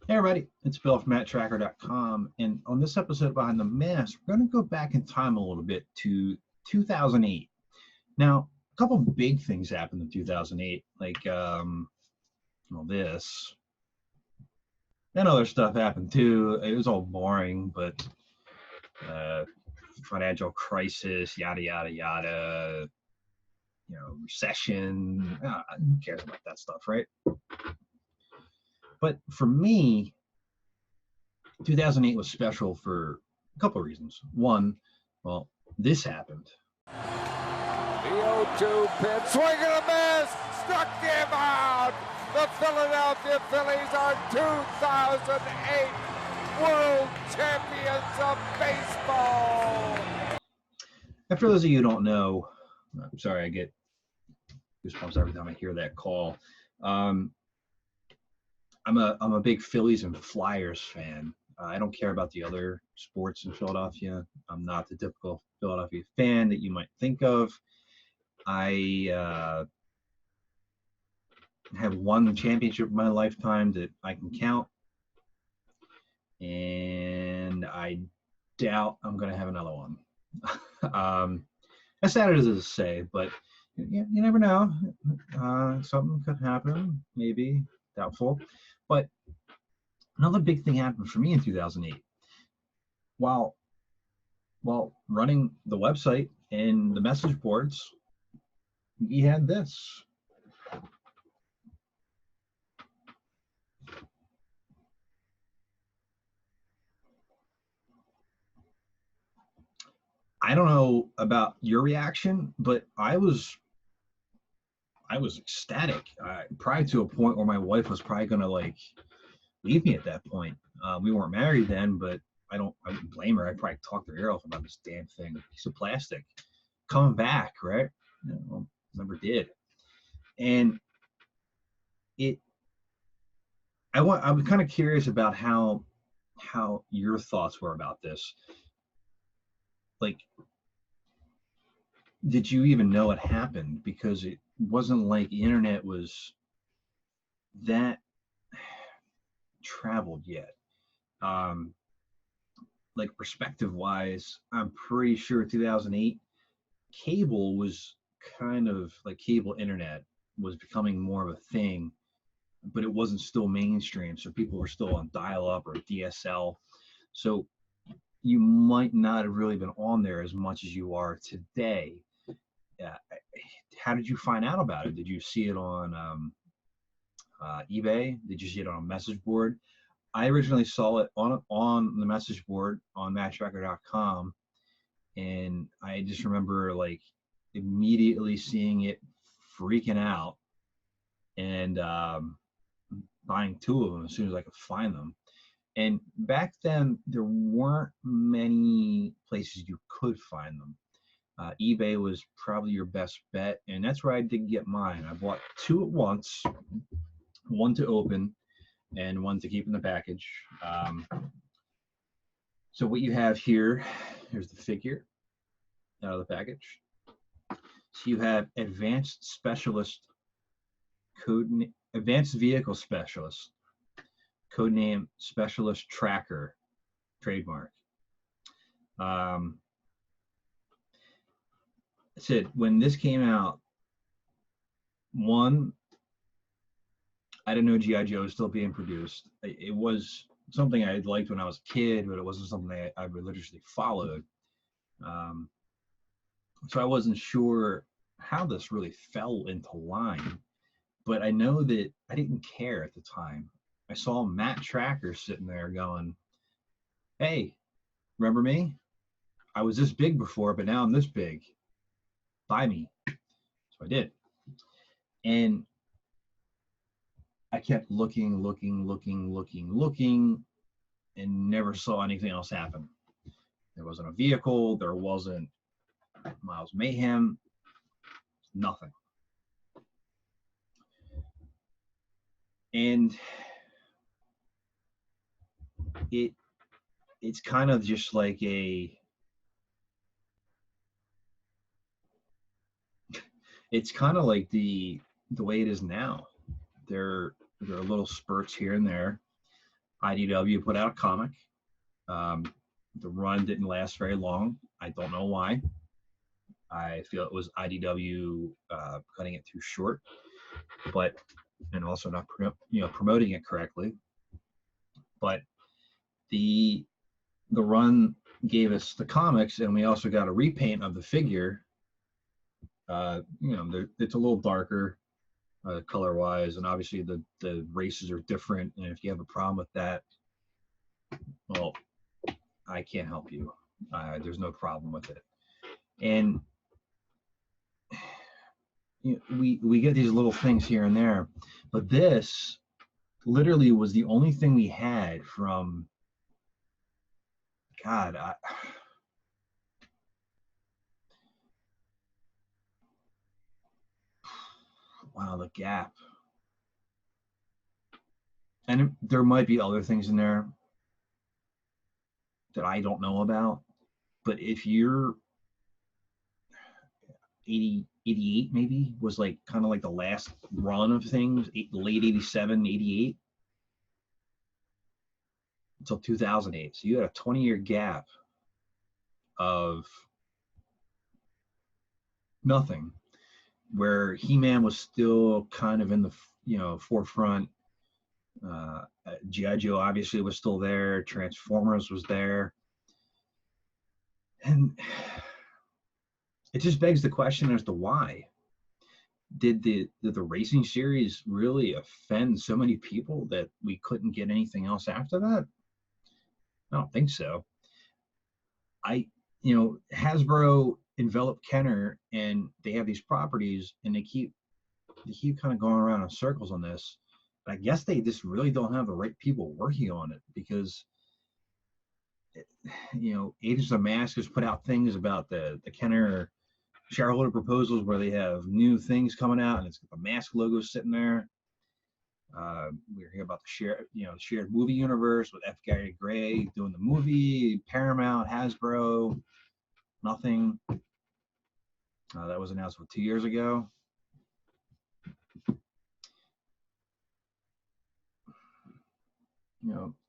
Hey everybody, it's Bill from Matt-Trakker.com, and on this episode Behind the Mask, we're going to go back in time a little bit to 2008. Now, a couple big things happened in 2008, like this, and other stuff happened too. It was all boring, but financial crisis, yada yada yada, recession. Who cares about that stuff, right? But for me, 2008 was special for a couple of reasons. One, well, this happened. The 0-2 pitch, swing and a miss, struck him out. The Philadelphia Phillies are 2008 World Champions of Baseball. And for those of you who don't know, I'm sorry, I get goosebumps every time I hear that call. I'm a big Phillies and Flyers fan. I don't care about the other sports in Philadelphia. I'm not the typical Philadelphia fan that you might think of. I have one championship in my lifetime that I can count, and I doubt I'm going to have another one. As sad as it is to say, but you never know. Something could happen, maybe, doubtful. But another big thing happened for me in 2008. While running the website and the message boards, we had this. I don't know about your reaction, but I was ecstatic. Probably to a point where my wife was probably gonna leave me at that point. We weren't married then, but I wouldn't blame her. I'd probably talk her ear off about this damn thing. Piece of plastic coming back, right? Never did. And I was kind of curious about how your thoughts were about this. Like, did you even know it happened? Because it wasn't like the internet was that traveled yet. Like perspective wise, I'm pretty sure 2008 cable was kind of like cable internet was becoming more of a thing, but it wasn't still mainstream. So people were still on dial-up or DSL. So you might not have really been on there as much as you are today. How did you find out about it? Did you see it on eBay? Did you see it on a message board? I originally saw it on the message board on Matt-Trakker.com, and I just remember immediately seeing it, freaking out, and buying two of them as soon as I could find them. And back then, there weren't many places you could find them. eBay was probably your best bet, and that's where I did get mine. I bought two at once, one to open and one to keep in the package. So what you have here's the figure out of the package. So you have advanced vehicle specialist, codename specialist tracker, trademark. I said when this came out, one, I didn't know G.I. Joe was still being produced. It was something I liked when I was a kid, but it wasn't something I religiously followed. So I wasn't sure how this really fell into line, but I know that I didn't care at the time. I saw Matt-Trakker sitting there going, hey, remember me? I was this big before, but now I'm this big. Buy me. So I did. And I kept looking, and never saw anything else happen. There wasn't a vehicle. There wasn't Miles Mayhem. Nothing. And it's kind of just like it's kind of like the way it is now. There are little spurts here and there. IDW put out a comic. The run didn't last very long. I don't know why. I feel it was IDW cutting it too short, and also not promoting it correctly. But the run gave us the comics, and we also got a repaint of the figure. It's a little darker color wise, and obviously the races are different. And if you have a problem with that, well, I can't help you. There's no problem with it. And we get these little things here and there, but this literally was the only thing we had from God. Wow, the gap. And there might be other things in there that I don't know about, but if you're 88 maybe was like kind of like the last run of things, late 87, 88 until 2008. So you had a 20-year gap of nothing, where He-Man was still kind of in the forefront. G.I. Joe obviously was still there. Transformers was there. And it just begs the question as to why. Did the racing series really offend so many people that we couldn't get anything else after that? I don't think so. Hasbro enveloped Kenner, and they have these properties, and they keep kind of going around in circles on this. But I guess they just really don't have the right people working on it, because Agents of M.A.S.K has put out things about the Kenner shareholder proposals where they have new things coming out, and it's got the M.A.S.K logo sitting there. We're hearing about the shared movie universe with F. Gary Gray doing the movie, Paramount, Hasbro, nothing. That was announced 2 years ago.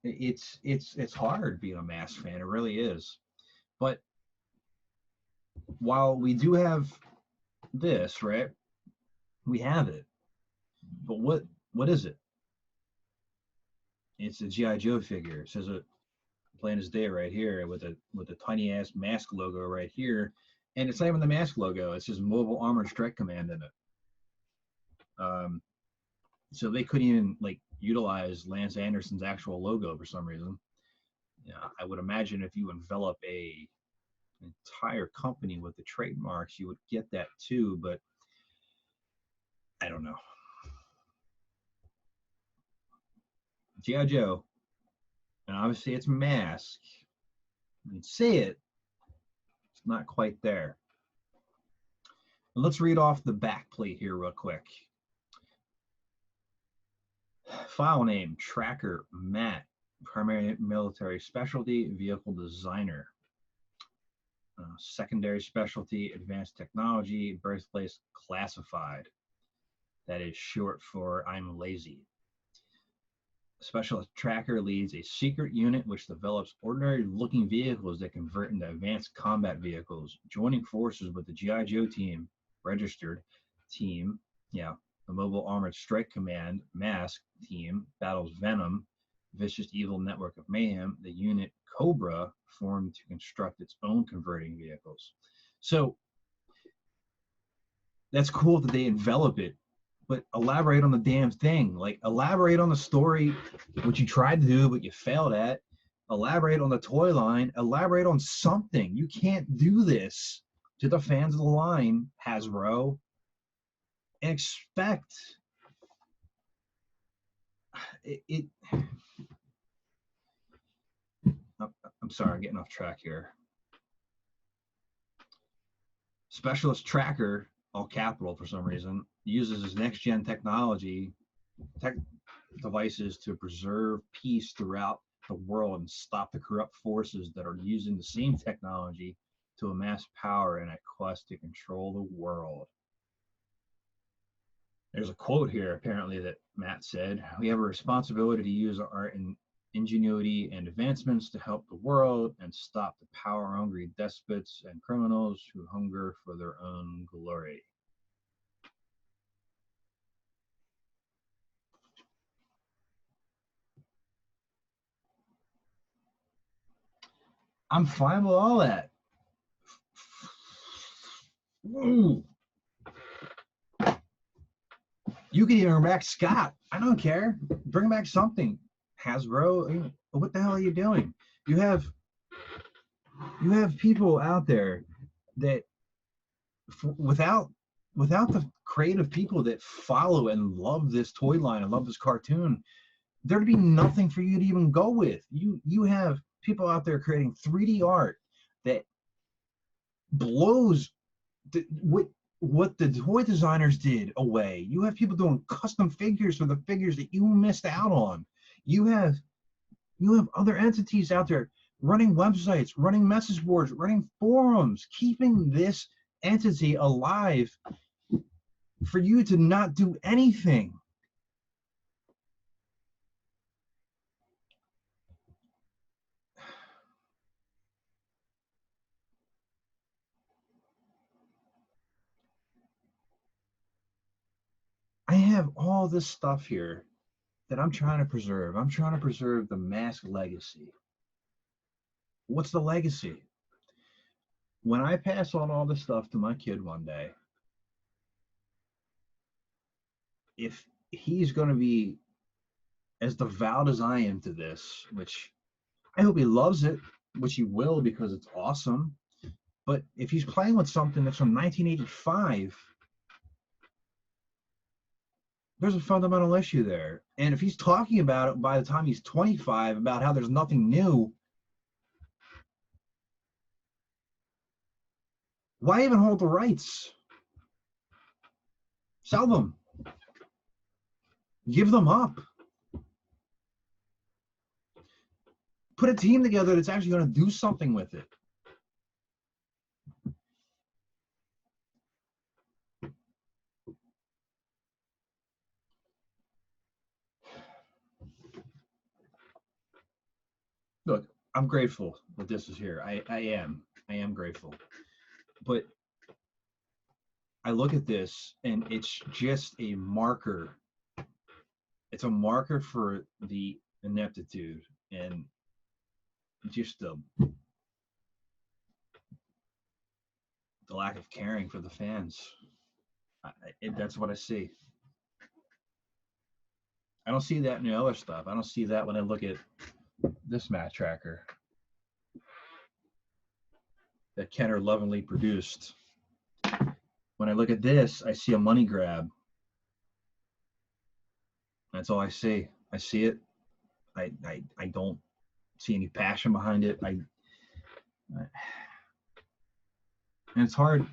It's hard being a M.A.S.K fan. It really is. But while we do have this, right? We have it. But what is it? It's a G.I. Joe figure. It says it plain as day right here with a tiny ass M.A.S.K logo right here. And it's not even the M.A.S.K logo. It says Mobile Armored Strike Command in it. So they couldn't even utilize Lance Anderson's actual logo for some reason. I would imagine if you envelop an entire company with the trademarks, you would get that too, but I don't know. G.I. Joe, and obviously it's M.A.S.K. You can see it. It's not quite there. And let's read off the back plate here real quick. File name, Tracker, Matt, primary military specialty, vehicle designer. secondary specialty, advanced technology, birthplace classified. That is short for I'm lazy. Specialist Tracker leads a secret unit which develops ordinary looking vehicles that convert into advanced combat vehicles, joining forces with the G.I. Joe team, registered team, the Mobile Armored Strike Command, M.A.S.K team, battles Venom, vicious evil network of mayhem. The unit Cobra formed to construct its own converting vehicles. So that's cool that they envelop it, but elaborate on the damn thing. Like, elaborate on the story, which you tried to do, but you failed at. Elaborate on the toy line. Elaborate on something. You can't do this to the fans of the line, Hasbro, and expect it. I'm sorry, I'm getting off track here. Specialist Tracker, all capital for some reason, uses his next-gen technology devices to preserve peace throughout the world and stop the corrupt forces that are using the same technology to amass power in a quest to control the world. There's a quote here, apparently, that Matt said, "We have a responsibility to use our ingenuity and advancements to help the world and stop the power-hungry despots and criminals who hunger for their own glory." I'm fine with all that. Ooh. You can even bring back Scott. I don't care. Bring back something. Hasbro, what the hell are you doing? You have people out there that without the creative people that follow and love this toy line and love this cartoon, there'd be nothing for you to even go with. You have people out there creating 3D art that blows what the toy designers did away. You have people doing custom figures for the figures that you missed out on. You have other entities out there running websites, running message boards, running forums, keeping this entity alive for you to not do anything. I have all this stuff here that I'm trying to preserve. I'm trying to preserve the M.A.S.K legacy. What's the legacy? When I pass on all this stuff to my kid one day, if he's going to be as devout as I am to this, which I hope he loves it, which he will because it's awesome. But if he's playing with something that's from 1985, there's a fundamental issue there. And if he's talking about it by the time he's 25 about how there's nothing new, why even hold the rights? Sell them. Give them up. Put a team together that's actually going to do something with it. Look, I'm grateful that this is here. I am grateful. But I look at this and it's just a marker. It's a marker for the ineptitude and just the lack of caring for the fans. That's what I see. I don't see that in the other stuff. I don't see that when I look at this Matt-Trakker that Kenner lovingly produced. When I look at this, I see a money grab. That's all I see. I see it. I don't see any passion behind it. And it's hard.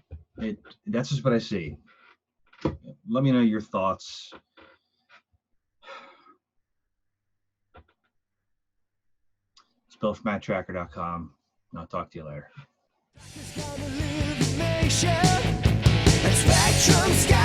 That's just what I see. Let me know your thoughts. It's Bill from Matt-Trakker.com. I'll talk to you later. Spectrum Sky.